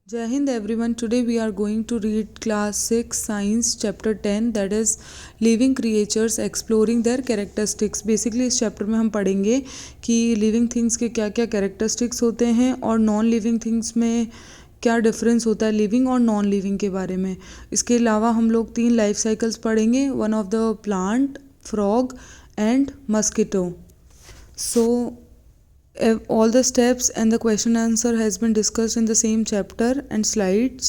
Jai Hind everyone. Today we are going to read class 6 science chapter 10 that is living creatures exploring their characteristics. Basically इस chapter में हम पढ़ेंगे कि living things के क्या क्या कैरेक्टरिस्टिक्स होते हैं और नॉन लिविंग थिंग्स में क्या डिफरेंस होता है लिविंग और नॉन लिविंग के बारे में. इसके अलावा हम लोग 3 लाइफ साइकिल्स पढ़ेंगे, one of the plant, frog and mosquito. So all the steps and the question answer has been discussed in the same chapter and slides.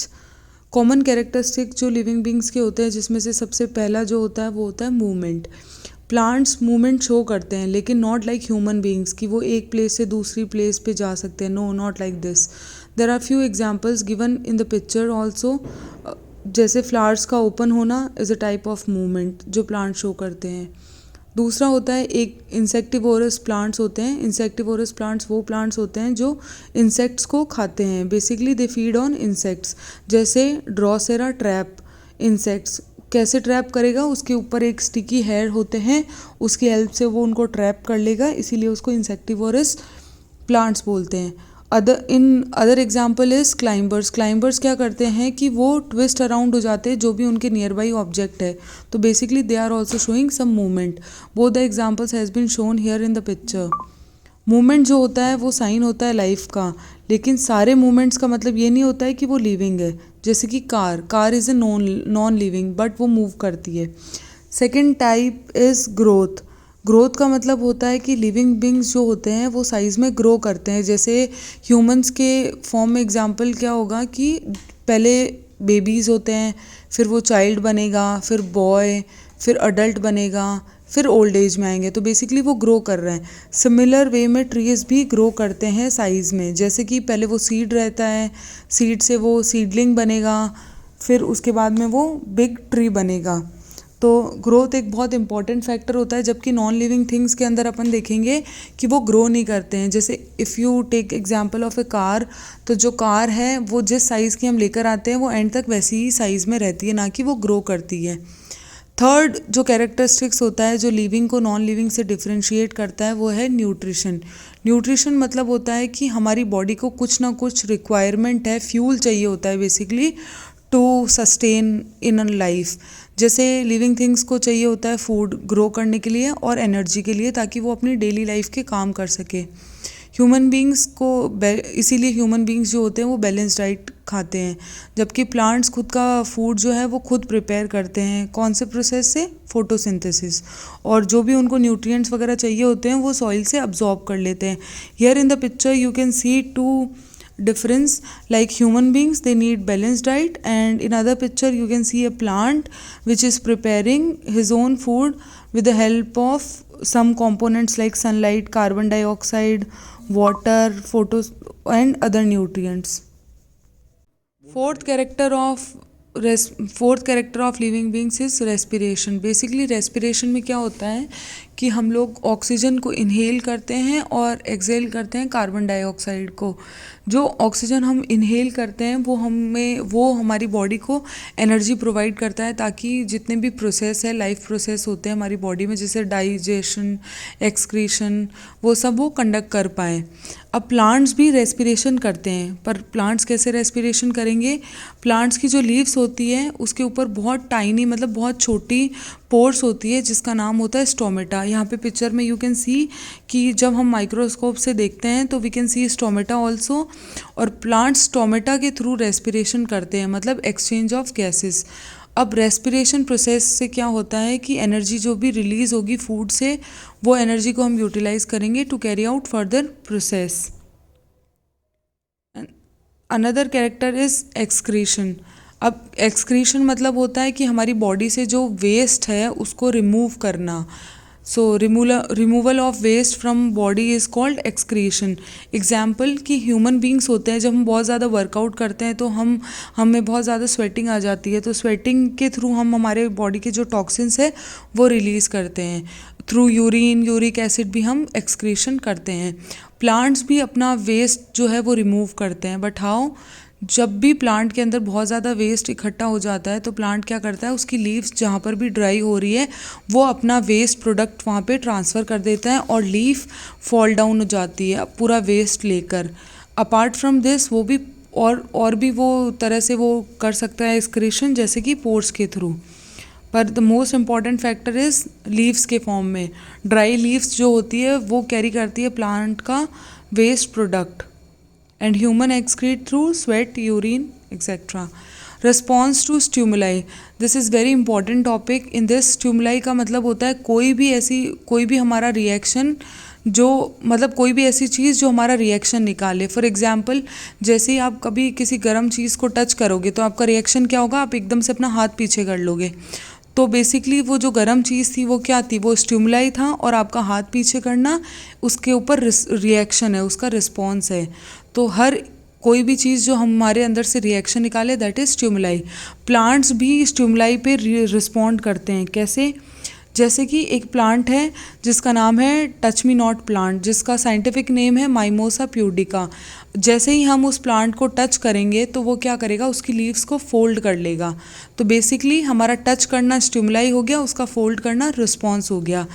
Common characteristic जो लिविंग बींग्स के होते हैं जिसमें से सबसे पहला जो होता है वो होता है मूवमेंट. प्लांट्स मूवमेंट शो करते हैं लेकिन नॉट लाइक ह्यूमन बींग्स कि वो एक प्लेस से दूसरी प्लेस पे जा सकते हैं. No, not like this. There are few examples given in the picture also. जैसे फ्लावर्स का ओपन होना is a type of movement जो प्लांट शो करते हैं. दूसरा होता है एक इंसेक्टिवोरस प्लांट्स होते हैं. इंसेक्टिवोरस प्लांट्स वो प्लांट्स होते हैं जो इंसेक्ट्स को खाते हैं. Basically they feed on insects. जैसे ड्रॉसेरा ट्रैप इंसेक्ट्स कैसे ट्रैप करेगा, उसके ऊपर एक स्टिकी हेयर होते हैं, उसकी हेल्प से वो उनको ट्रैप कर लेगा, इसीलिए उसको इंसेक्टिवोरस प्लांट्स बोलते हैं. Other example is climbers. Climbers क्या करते हैं कि वो ट्विस्ट अराउंड हो जाते हैं जो भी उनके नियर बाई ऑब्जेक्ट है. तो basically they are also showing some movement. Both the examples has been shown here in the picture. Movement जो होता है वो साइन होता है लाइफ का, लेकिन सारे मूवमेंट्स का मतलब ये नहीं होता है कि वो लिविंग है. जैसे कि car is a non living but वो मूव करती है. Second type is growth. Growth का मतलब होता है कि लिविंग बींग्स जो होते हैं वो साइज़ में ग्रो करते हैं. जैसे ह्यूमंस के फॉर्म में एग्जांपल क्या होगा कि पहले बेबीज़ होते हैं, फिर वो चाइल्ड बनेगा, फिर बॉय, फिर अडल्ट बनेगा, फिर ओल्ड एज में आएंगे. तो बेसिकली वो ग्रो कर रहे हैं. सिमिलर वे में ट्रीज़ भी ग्रो करते हैं साइज़ में. जैसे कि पहले वो सीड रहता है, सीड से वो सीडलिंग बनेगा, फिर उसके बाद में वो बिग ट्री बनेगा. तो ग्रोथ एक बहुत इंपॉर्टेंट फैक्टर होता है. जबकि नॉन लिविंग थिंग्स के अंदर अपन देखेंगे कि वो ग्रो नहीं करते हैं. जैसे if you take example of a car, तो जो कार है वो जिस साइज़ की हम लेकर आते हैं वो एंड तक वैसी ही साइज़ में रहती है, ना कि वो ग्रो करती है. थर्ड जो कैरेक्टरिस्टिक्स होता है जो लिविंग को नॉन लिविंग से डिफ्रेंशिएट करता है वो है न्यूट्रिशन. न्यूट्रिशन मतलब होता है कि हमारी बॉडी को कुछ ना कुछ रिक्वायरमेंट है, फ्यूल चाहिए होता है basically to sustain in a life. जैसे लिविंग थिंग्स को चाहिए होता है फूड ग्रो करने के लिए और एनर्जी के लिए, ताकि वो अपनी डेली लाइफ के काम कर सके. ह्यूमन बींग्स को इसीलिए ह्यूमन बींग्स जो होते हैं वो बैलेंस डाइट खाते हैं. जबकि प्लांट्स खुद का फूड जो है वो खुद प्रिपेयर करते हैं. कौन से प्रोसेस से? फोटोसिंथेसिस. और जो भी उनको न्यूट्रिएंट्स वगैरह चाहिए होते हैं वो सॉइल से अब्जॉर्ब कर लेते हैं. Here in the picture you can see two difference. Like human beings they need balanced diet, and in other picture you can see a plant which is preparing his own food with the help of some components like sunlight, carbon dioxide, water, photos and other nutrients. Fourth character of living beings is respiration. Basically respiration में क्या होता है कि हम लोग oxygen को inhale करते हैं और एक्सहेल करते हैं कार्बन डाइऑक्साइड को. जो ऑक्सीजन हम इनहेल करते हैं वो हमारी बॉडी को एनर्जी प्रोवाइड करता है, ताकि जितने भी प्रोसेस है, लाइफ प्रोसेस होते हैं हमारी बॉडी में, जैसे डाइजेशन, एक्सक्रीशन, वो सब वो कंडक्ट कर पाएँ. अब प्लांट्स भी रेस्पिरेशन करते हैं, पर प्लांट्स कैसे रेस्पिरेशन करेंगे? प्लांट्स की जो लीव्स होती है उसके ऊपर बहुत टाइनी मतलब बहुत छोटी पोर्स होती है जिसका नाम होता है स्टोमेटा. यहाँ पे पिक्चर में यू कैन सी कि जब हम माइक्रोस्कोप से देखते हैं तो we can see stomata also. और प्लांट्स स्टोमेटा के थ्रू रेस्पिरेशन करते हैं, मतलब एक्सचेंज ऑफ गैसेस. अब रेस्पिरेशन प्रोसेस से क्या होता है कि एनर्जी जो भी रिलीज़ होगी फूड से, वो एनर्जी को हम यूटिलाइज करेंगे to carry out further process. Another character is excretion. अब एक्सक्रीशन मतलब होता है कि हमारी बॉडी से जो वेस्ट है उसको रिमूव करना. So removal of waste from body is called excretion. Example कि ह्यूमन बींग्स होते हैं, जब हम बहुत ज़्यादा वर्कआउट करते हैं तो हमें बहुत ज़्यादा स्वेटिंग आ जाती है. तो स्वेटिंग के थ्रू हम हमारे बॉडी के जो टॉक्सिन्स है वो रिलीज़ करते हैं. थ्रू यूरिन, यूरिक एसिड भी हम एक्सक्रीशन करते हैं. प्लांट्स भी अपना वेस्ट जो है वो रिमूव करते हैं. But how? जब भी प्लांट के अंदर बहुत ज़्यादा वेस्ट इकट्ठा हो जाता है तो प्लांट क्या करता है, उसकी लीव्स जहाँ पर भी ड्राई हो रही है वो अपना वेस्ट प्रोडक्ट वहाँ पे ट्रांसफ़र कर देता है और लीफ फॉल डाउन हो जाती है पूरा वेस्ट लेकर. अपार्ट फ्रॉम दिस वो भी और भी वो तरह से वो कर सकता है एक्सक्रीशन, जैसे कि पोर्स के थ्रू। पर the most important factor is leaves के फॉर्म में। ड्राई लीव्स जो होती है वो कैरी करती है प्लांट का waste product, and human excrete through sweat, urine etcetera. Response to stimuli, this is very important topic. In this stimuli का मतलब होता है कोई भी हमारा रिएक्शन, जो मतलब कोई भी ऐसी चीज़ जो हमारा रिएक्शन निकाले। फॉर एग्जांपल, जैसे ही आप कभी किसी गर्म चीज़ को टच करोगे तो आपका रिएक्शन क्या होगा, आप एकदम से अपना हाथ पीछे कर लोगे। तो बेसिकली वो जो गर्म चीज़ थी वो क्या थी, वो स्टिमुलाई था, और आपका हाथ पीछे करना उसके ऊपर रिएक्शन है, उसका रिस्पॉन्स है। तो हर कोई भी चीज़ जो हमारे अंदर से रिएक्शन निकाले, दैट इज़ स्टिमुलाई। प्लांट्स भी स्टिमुलाई पे रिस्पॉन्ड करते हैं। कैसे? जैसे कि एक प्लांट है जिसका नाम है टच मी नॉट प्लांट, जिसका साइंटिफिक नेम है माइमोसा प्यूडिका। जैसे ही हम उस प्लांट को टच करेंगे तो वो क्या करेगा, उसकी लीव्स को फोल्ड कर लेगा। तो बेसिकली हमारा टच करना स्टिमुलाई हो गया, उसका फोल्ड करना रिस्पॉन्स हो गया।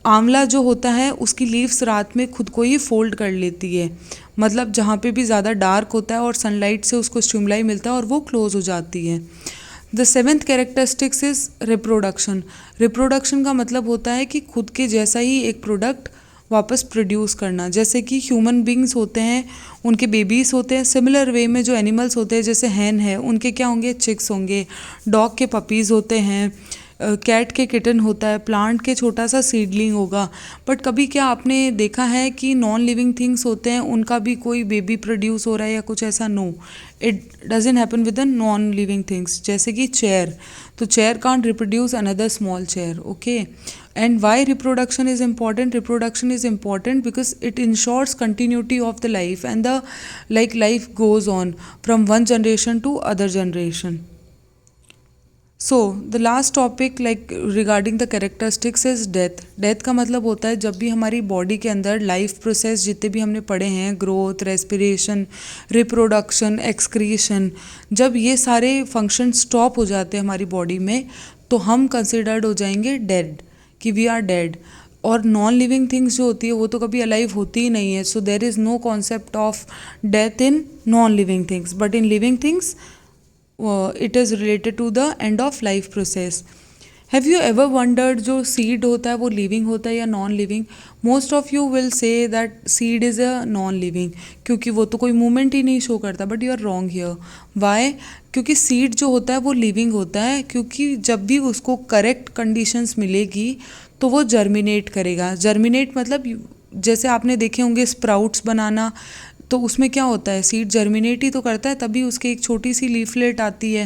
आंवला जो होता है उसकी लीव्स रात में खुद को ही फोल्ड कर लेती है, मतलब जहाँ पे भी ज़्यादा डार्क होता है और सनलाइट से उसको स्टिमुलाई मिलता है और वो क्लोज हो जाती है। The seventh characteristics is reproduction. Reproduction का मतलब होता है कि खुद के जैसा ही एक प्रोडक्ट वापस प्रोड्यूस करना। जैसे कि ह्यूमन बींग्स होते हैं, उनके बेबीज़ होते हैं। सिमिलर वे में जो एनिमल्स होते हैं, जैसे हैन है, उनके क्या होंगे, चिक्स होंगे। डॉग के पपीज़ होते हैं, कैट के किटन होता है, प्लांट के छोटा सा सीडलिंग होगा। बट कभी क्या आपने देखा है कि नॉन लिविंग थिंग्स होते हैं, उनका भी कोई बेबी प्रोड्यूस हो रहा है या कुछ ऐसा? No, it doesn't happen with the non living things. जैसे कि चेयर, तो chair can't reproduce another small chair, okay. And why reproduction is important? Reproduction is important because it ensures continuity of the life and the life goes on from one generation to other generation. So the last topic regarding the characteristics is death. Death का मतलब होता है जब भी हमारी body के अंदर life process जितने भी हमने पढ़े हैं, ग्रोथ, रेस्पिरेशन, रिप्रोडक्शन, एक्सक्रीशन, जब ये सारे फंक्शन स्टॉप हो जाते हैं हमारी बॉडी में, तो हम कंसिडर्ड हो जाएंगे डेड, कि वी आर डेड। और नॉन लिविंग थिंग्स जो होती है वो तो कभी अलाइव होती ही नहीं है। So there is no concept of death in non living things, but in living things it is related to the end of life process. Have you ever wondered जो seed होता है वो living होता है या non living? Most of you will say that seed is a non living, क्योंकि वो तो कोई movement ही नहीं show करता, but you are wrong here. Why? क्योंकि seed जो होता है वो living होता है, क्योंकि जब भी उसको correct conditions मिलेगी तो वो germinate करेगा। germinate मतलब जैसे आपने देखे होंगे स्प्राउट्स बनाना, तो उसमें क्या होता है, सीड जर्मिनेट ही तो करता है, तभी उसके एक छोटी सी लीफलेट आती है।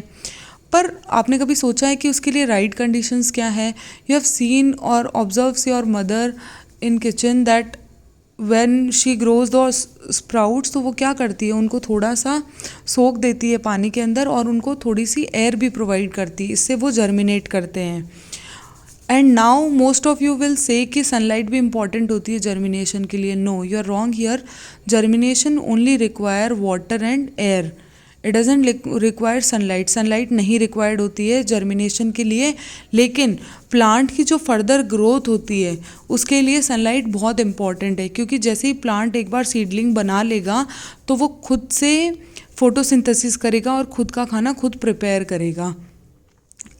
पर आपने कभी सोचा है कि उसके लिए राइट कंडीशंस क्या है? यू हैव सीन और observes your mother in kitchen that when she grows the sprouts, तो वो क्या करती है, उनको थोड़ा सा सोख देती है पानी के अंदर और उनको थोड़ी सी एयर भी प्रोवाइड करती है, इससे वो जर्मिनेट करते हैं। And now most of you will say कि सनलाइट भी इंपॉर्टेंट होती है जर्मिनेशन के लिए। No, you are wrong here. Germination only require water and air, it doesn't require sunlight. Sunlight नहीं रिक्वायर्ड होती है जर्मिनेशन के लिए, लेकिन प्लांट की जो फर्दर ग्रोथ होती है उसके लिए सनलाइट बहुत इंपॉर्टेंट है, क्योंकि जैसे ही प्लांट एक बार सीडलिंग बना लेगा तो वो खुद से फोटोसिंथेसिस करेगा और खुद का खाना खुद प्रिपेयर करेगा।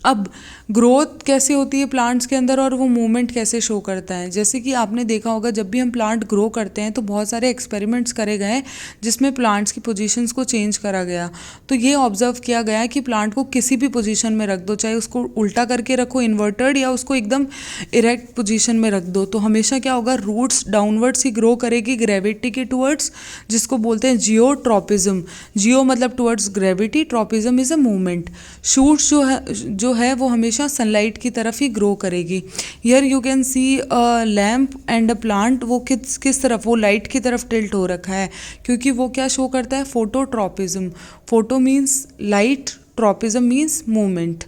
अब ग्रोथ कैसे होती है प्लांट्स के अंदर और वो मूवमेंट कैसे शो करता है? जैसे कि आपने देखा होगा जब भी हम प्लांट ग्रो करते हैं तो बहुत सारे एक्सपेरिमेंट्स करे गए जिसमें प्लांट्स की पोजीशंस को चेंज करा गया। तो ये ऑब्जर्व किया गया कि प्लांट को किसी भी पोजीशन में रख दो, चाहे उसको उल्टा करके रखो इन्वर्टेड, या उसको एकदम इरेक्ट पोजीशन में रख दो, तो हमेशा क्या होगा, रूट्स डाउनवर्ड्स ही ग्रो करेगी ग्रेविटी के टुवर्ड्स, जिसको बोलते हैं जियोट्रोपिज्म। जियो मतलब towards gravity, tropism is a movement. Shoots जो है वो हमेशा सनलाइट की तरफ ही ग्रो करेगी। Here you can C a lamp and a plant, वो किस तरफ, वो लाइट की तरफ टिल्ट हो रखा है, क्योंकि वो क्या शो करता है, phototropism. Photo means light, tropism means movement.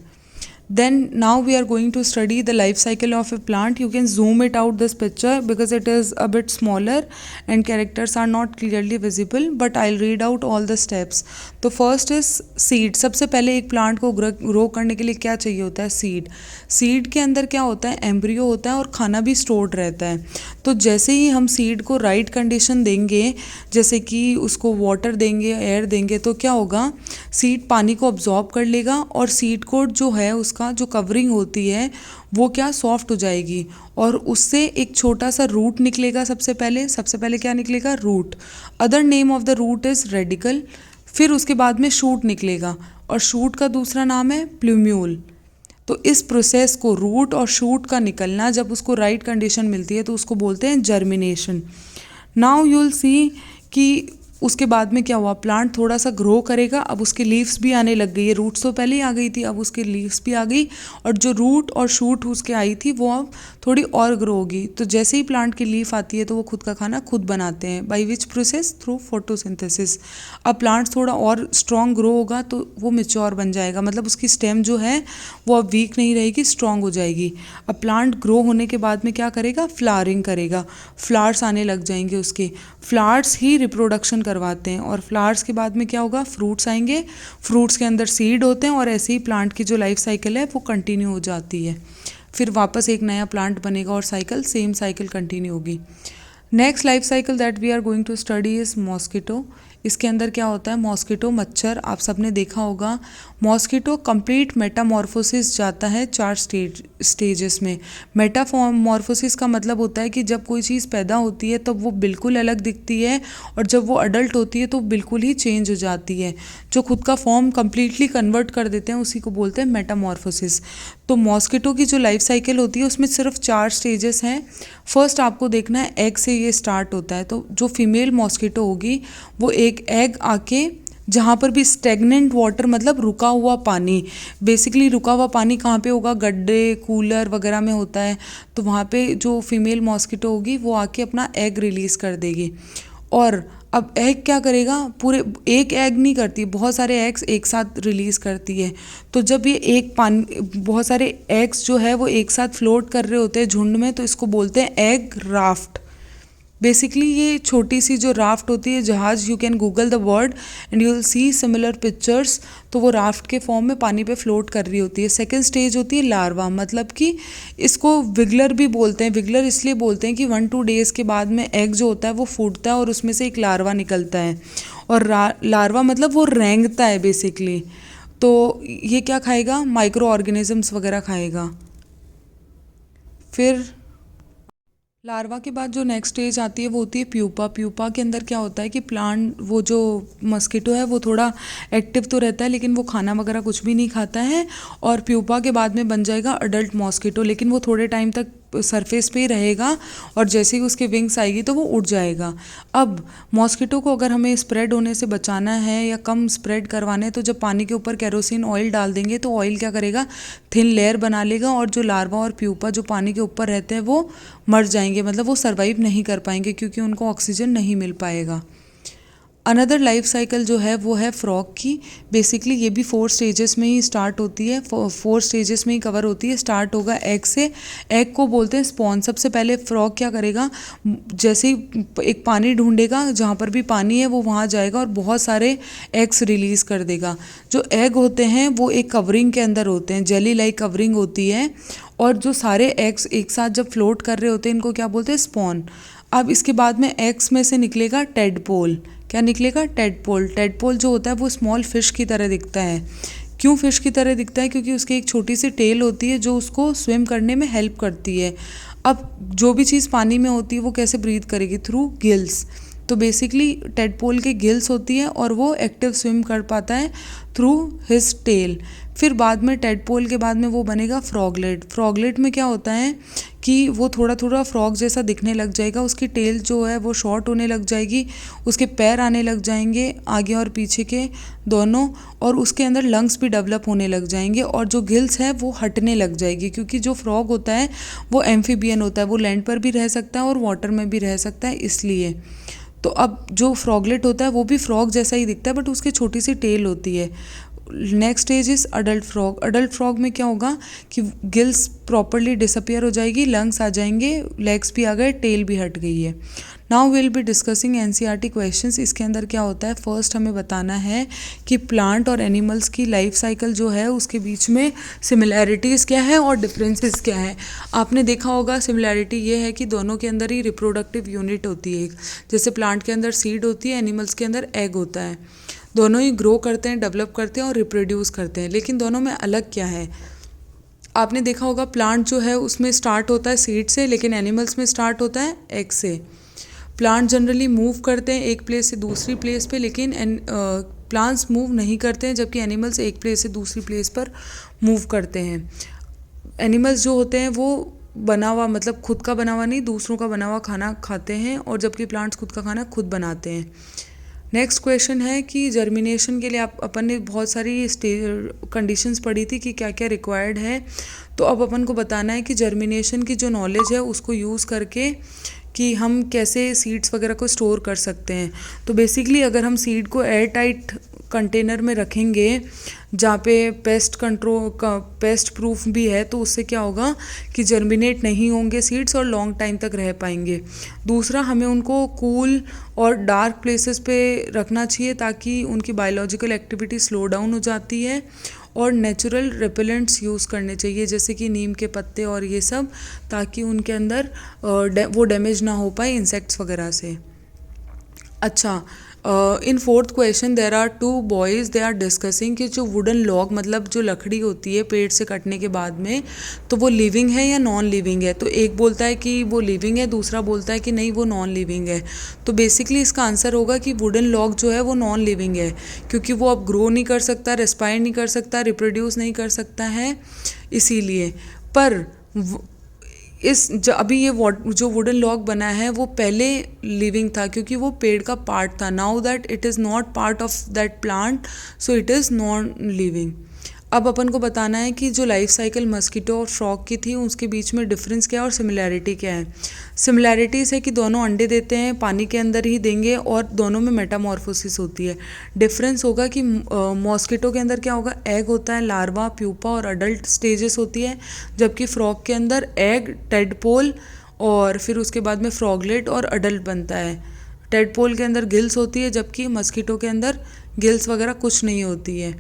Then now we are going to study the life cycle of a plant. You can zoom it out this picture because it is a bit smaller and characters are not clearly visible, but I'll read out all the steps. तो first is seed. सबसे पहले एक plant को grow करने के लिए क्या चाहिए होता है? सीड. सीड के अंदर क्या होता है? एम्ब्रियो होता है और खाना भी स्टोर्ड रहता है. तो जैसे ही हम सीड को राइट कंडीशन देंगे, जैसे कि उसको वाटर देंगे, एयर देंगे, तो क्या होगा? सीड पानी को अब्जॉर्ब कर लेगा और सीड कोट जो है उसका जो कवरिंग होती है वो क्या सॉफ्ट हो जाएगी और उससे एक छोटा सा रूट निकलेगा. सबसे पहले क्या निकलेगा? Root. Other name of the root is radicle. फिर उसके बाद में शूट निकलेगा और शूट का दूसरा नाम है प्लूम्यूल. तो इस प्रोसेस को, रूट और शूट का निकलना, जब उसको राइट कंडीशन मिलती है तो उसको बोलते हैं जर्मिनेशन. नाउ यू विल सी कि उसके बाद में क्या हुआ? प्लांट थोड़ा सा ग्रो करेगा. अब उसकी लीव्स भी आने लग गई है. रूट्स तो पहले ही आ गई थी, अब उसकी लीव्स भी आ गई और जो रूट और शूट उसके आई थी वो अब थोड़ी और ग्रो होगी. तो जैसे ही प्लांट की लीफ आती है तो वो खुद का खाना खुद बनाते हैं. By which process? Through photosynthesis. अब प्लांट थोड़ा और स्ट्रॉन्ग ग्रो होगा तो वो मेच्योर बन जाएगा, मतलब उसकी स्टेम जो है वो अब वीक नहीं रहेगी, स्ट्रॉन्ग हो जाएगी. अब प्लांट ग्रो होने के बाद में क्या करेगा? फ्लावरिंग करेगा. फ्लावर्स आने लग जाएंगे उसके. फ्लावर्स ही रिप्रोडक्शन करवाते हैं और फ्लावर्स के बाद में क्या होगा? फ्रूट्स आएंगे. फ्रूट्स के अंदर सीड होते हैं और ऐसे ही प्लांट की जो लाइफ साइकिल है वो कंटिन्यू हो जाती है. फिर वापस एक नया प्लांट बनेगा और साइकिल, सेम साइकिल कंटिन्यू होगी. Next life cycle that we are going to study is mosquito. इसके अंदर क्या होता है? मॉस्किटो मच्छर. आप सबने देखा होगा मॉस्किटो कंप्लीट मेटामॉर्फोसिस जाता है 4 स्टेजेस में. मेटामॉर्फोसिस का मतलब होता है कि जब कोई चीज़ पैदा होती है तब वो बिल्कुल अलग दिखती है और जब वो अडल्ट होती है तो बिल्कुल ही चेंज हो जाती है. जो खुद का फॉर्म कम्प्लीटली कन्वर्ट कर देते हैं उसी को बोलते हैं मेटामॉर्फोसिस. तो मॉस्किटो की जो लाइफ साइकिल होती है उसमें सिर्फ 4 स्टेजेस हैं. फर्स्ट आपको देखना है, एग से ये स्टार्ट होता है. तो जो फीमेल मॉस्किटो होगी वो एक एग आके, जहाँ पर भी स्टेगनेंट वाटर मतलब रुका हुआ पानी, बेसिकली रुका हुआ पानी कहाँ पे होगा? गड्ढे, कूलर वगैरह में होता है. तो वहाँ पे जो फीमेल मॉस्किटो होगी वो आके अपना एग रिलीज़ कर देगी. और अब एग क्या करेगा? पूरे एक एग नहीं करती, बहुत सारे एग्स एक साथ रिलीज़ करती है. तो जब ये एक पानी, बहुत सारे एग्स जो है वो एक साथ फ्लोट कर रहे होते हैं झुंड में, तो इसको बोलते हैं एग राफ्ट. बेसिकली ये छोटी सी जो राफ्ट होती है, जहाज़, you can Google the word and you will see similar pictures. तो वो राफ्ट के फॉर्म में पानी पे फ्लोट कर रही होती है. सेकंड स्टेज होती है लार्वा, मतलब कि इसको विगलर भी बोलते हैं. विगलर इसलिए बोलते हैं कि 1-2 डेज़ के बाद में एग जो होता है वो फूटता है और उसमें से एक लार्वा निकलता है. और लार्वा मतलब वो रेंगता है बेसिकली. तो ये क्या खाएगा? माइक्रो ऑर्गेनिजम्स वगैरह खाएगा. फिर लार्वा के बाद जो नेक्स्ट स्टेज आती है वो होती है प्यूपा. प्यूपा के अंदर क्या होता है कि प्लांट, वो जो मस्कीटो है वो थोड़ा एक्टिव तो रहता है लेकिन वो खाना वगैरह कुछ भी नहीं खाता है. और प्यूपा के बाद में बन जाएगा अडल्ट मॉस्किटो, लेकिन वो थोड़े टाइम तक सरफेस पे ही रहेगा और जैसे ही उसके विंग्स आएगी तो वो उड़ जाएगा. अब मॉस्किटो को अगर हमें स्प्रेड होने से बचाना है या कम स्प्रेड करवाना है तो जब पानी के ऊपर केरोसिन ऑयल डाल देंगे तो ऑयल क्या करेगा? थिन लेयर बना लेगा और जो लार्वा और प्यूपा जो पानी के ऊपर रहते हैं वो मर जाएंगे, मतलब वो सर्वाइव नहीं कर पाएंगे क्योंकि उनको ऑक्सीजन नहीं मिल पाएगा. अनदर लाइफ साइकिल जो है वो है फ्रॉग की. बेसिकली ये भी 4 स्टेजेस में ही स्टार्ट होती है, 4 स्टेजेस में ही कवर होती है. स्टार्ट होगा एग से. एग को बोलते हैं स्पॉन. सबसे पहले फ्रॉग क्या करेगा? जैसे ही एक पानी ढूंढेगा, जहाँ पर भी पानी है वो वहाँ जाएगा और बहुत सारे एग्स रिलीज़ कर देगा. जो एग होते हैं वो एक कवरिंग के अंदर होते हैं, जेली लाइक कवरिंग होती है. और जो सारे एग्स एक साथ जब फ्लोट कर रहे होते हैं इनको क्या बोलते हैं? स्पॉन. अब इसके बाद में एग्स में से निकलेगा टेडपोल. क्या निकलेगा? टेडपोल. टेडपोल जो होता है वो स्मॉल फिश की तरह दिखता है. क्यों फिश की तरह दिखता है? क्योंकि उसकी एक छोटी सी टेल होती है जो उसको स्विम करने में हेल्प करती है. अब जो भी चीज़ पानी में होती है वो कैसे ब्रीथ करेगी? Through gills. तो बेसिकली टेडपोल के गिल्स होती है और वो एक्टिव स्विम कर पाता है थ्रू हिज टेल. फिर बाद में टेडपोल के बाद में वो बनेगा फ्रॉगलेट. फ्रॉगलेट में क्या होता है कि वो थोड़ा थोड़ा फ्रॉग जैसा दिखने लग जाएगा. उसकी टेल जो है वो शॉर्ट होने लग जाएगी, उसके पैर आने लग जाएंगे आगे और पीछे के दोनों, और उसके अंदर लंग्स भी डेवलप होने लग जाएंगे और जो गिल्स है वो हटने लग जाएगी. क्योंकि जो फ्रॉग होता है वो एम्फीबियन होता है, वो लैंड पर भी रह सकता है और वाटर में भी रह सकता है, इसलिए. तो अब जो फ्रॉगलेट होता है वो भी फ्रॉग जैसा ही दिखता है बट उसकी छोटी सी टेल होती है. Next stage is adult frog. Adult frog में क्या होगा कि गिल्स प्रॉपरली डिसअपियर हो जाएगी, लंग्स आ जाएंगे, लेग्स भी आ गए, टेल भी हट गई है। Now will be discussing NCERT questions. इसके अंदर क्या होता है, फर्स्ट हमें बताना है कि प्लांट और एनिमल्स की लाइफ साइकिल जो है उसके बीच में सिमिलैरिटीज़ क्या है और डिफरेंसेस क्या है। आपने देखा होगा सिमिलैरिटी ये है कि दोनों के अंदर ही रिप्रोडक्टिव यूनिट होती है। जैसे प्लांट के अंदर सीड होती है, एनिमल्स के अंदर एग होता है। दोनों ही ग्रो करते हैं, डेवलप करते हैं और रिप्रोड्यूस करते हैं, लेकिन दोनों में अलग क्या है। आपने देखा होगा प्लांट जो है उसमें स्टार्ट होता है सीड से, लेकिन एनिमल्स में स्टार्ट होता है एग से। प्लांट जनरली मूव करते हैं एक प्लेस से दूसरी प्लेस पे, लेकिन प्लांट्स मूव नहीं करते हैं, जबकि एनिमल्स एक प्लेस से दूसरी प्लेस पर मूव करते हैं। एनिमल्स जो होते हैं वो बना हुआ, मतलब खुद का बना हुआ नहीं, दूसरों का बना हुआ खाना खाते हैं, और जबकि प्लांट्स खुद का खाना खुद बनाते हैं। नेक्स्ट क्वेश्चन है कि जर्मिनेशन के लिए अपन ने बहुत सारी कंडीशंस पढ़ी थी कि क्या क्या रिक्वायर्ड है। तो अब अपन को बताना है कि जर्मिनेशन की जो नॉलेज है उसको यूज़ करके कि हम कैसे सीड्स वगैरह को स्टोर कर सकते हैं। तो बेसिकली अगर हम सीड को एयर टाइट कंटेनर में रखेंगे जहाँ पे पेस्ट कंट्रोल का पेस्ट प्रूफ भी है, तो उससे क्या होगा कि जर्मिनेट नहीं होंगे सीड्स और लॉन्ग टाइम तक रह पाएंगे। दूसरा, हमें उनको कूल और डार्क प्लेसेस पे रखना चाहिए ताकि उनकी बायोलॉजिकल एक्टिविटी स्लो डाउन हो जाती है, और नेचुरल रिपेलेंट्स यूज़ करने चाहिए जैसे कि नीम के पत्ते और ये सब, ताकि उनके अंदर वो डैमेज ना हो पाए इंसेक्ट्स वगैरह से। अच्छा, in fourth question there are two boys, they are discussing कि जो वुडन लॉग मतलब जो लकड़ी होती है पेड़ से कटने के बाद में, तो वो लिविंग है या नॉन लिविंग है। तो एक बोलता है कि वो लिविंग है, दूसरा बोलता है कि नहीं वो नॉन लिविंग है। तो बेसिकली इसका आंसर होगा कि वुडन लॉग जो है वो नॉन लिविंग है, क्योंकि वो अब ग्रो नहीं कर सकता, रेस्पायर नहीं कर सकता, रिप्रोड्यूस नहीं कर सकता है, इसीलिए। पर अभी ये जो वुडन लॉग बना है वो पहले लिविंग था, क्योंकि वो पेड़ का पार्ट था। Now that it is not part of that plant, so it is non living. अब अपन को बताना है कि जो लाइफ साइकिल मस्कीटो और फ्रॉग की थी उसके बीच में डिफरेंस क्या है और सिमिलैरिटी क्या है। सिमिलैरिटीज़ है कि दोनों अंडे देते हैं, पानी के अंदर ही देंगे, और दोनों में मेटामॉर्फोसिस होती है। डिफरेंस होगा कि मॉस्किटो के अंदर क्या होगा, एग होता है, लार्वा, प्यूपा और अडल्ट स्टेजेस होती है, जबकि फ्रॉग के अंदर एग, टेडपोल और फिर उसके बाद में फ्रॉगलेट और अडल्ट बनता है। टेडपोल के अंदर गिल्स होती है, जबकि मस्कीटो के अंदर गिल्स वगैरह कुछ नहीं होती है।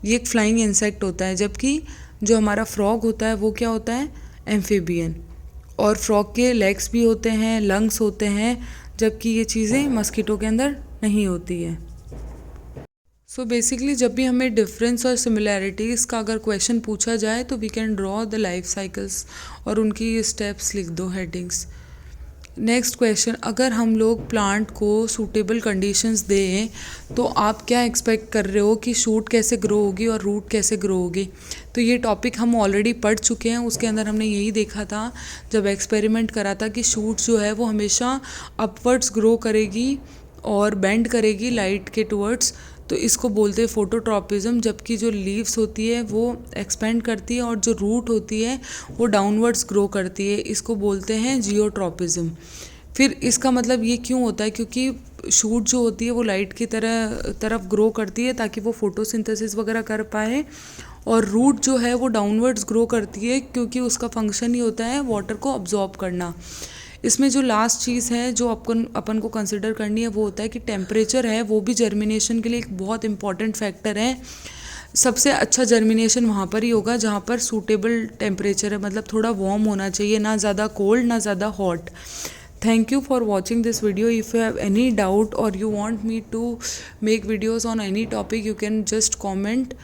ये एक फ्लाइंग इंसेक्ट होता है, जबकि जो हमारा फ्रॉग होता है वो क्या होता है, एम्फीबियन। और फ्रॉग के लेग्स भी होते हैं, लंग्स होते हैं, जबकि ये चीज़ें मस्कीटो के अंदर नहीं होती है। सो बेसिकली जब भी हमें डिफरेंस और सिमिलैरिटीज़ का अगर क्वेश्चन पूछा जाए तो we can draw the life cycles और उनकी स्टेप्स लिख दो, हेडिंग्स। नेक्स्ट क्वेश्चन, अगर हम लोग प्लांट को सूटेबल कंडीशंस दें तो आप क्या एक्सपेक्ट कर रहे हो कि शूट कैसे ग्रो होगी और रूट कैसे ग्रो होगी। तो ये टॉपिक हम ऑलरेडी पढ़ चुके हैं, उसके अंदर हमने यही देखा था जब एक्सपेरिमेंट करा था कि शूट जो है वो हमेशा अपवर्ड्स ग्रो करेगी और बेंड करेगी लाइट के टुवर्ड्स, तो इसको बोलते हैं फोटोट्रॉपिज्म। जबकि जो लीव्स होती है वो एक्सपेंड करती है और जो रूट होती है वो डाउनवर्ड्स ग्रो करती है, इसको बोलते हैं जियोट्रॉपिज्म। फिर इसका मतलब ये क्यों होता है, क्योंकि शूट जो होती है वो लाइट की तरफ ग्रो करती है ताकि वो फोटोसिंथेसिस वगैरह कर पाए, और रूट जो है वो डाउनवर्ड्स ग्रो करती है क्योंकि उसका फंक्शन ही होता है वाटर को अब्जॉर्ब करना। इसमें जो लास्ट चीज़ है जो अपन को कंसिडर करनी है वो होता है कि टेम्परेचर है वो भी जर्मिनेशन के लिए एक बहुत इंपॉर्टेंट फैक्टर है। सबसे अच्छा जर्मिनेशन वहाँ पर ही होगा जहाँ पर सूटेबल टेम्परेचर है, मतलब थोड़ा वार्म होना चाहिए, ना ज़्यादा कोल्ड ना ज़्यादा hot. Thank you for watching this video. If you have any doubt or you want me to make videos on any topic, you can just comment,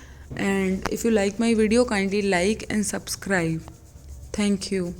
and if you like my video, kindly like and subscribe. Thank you.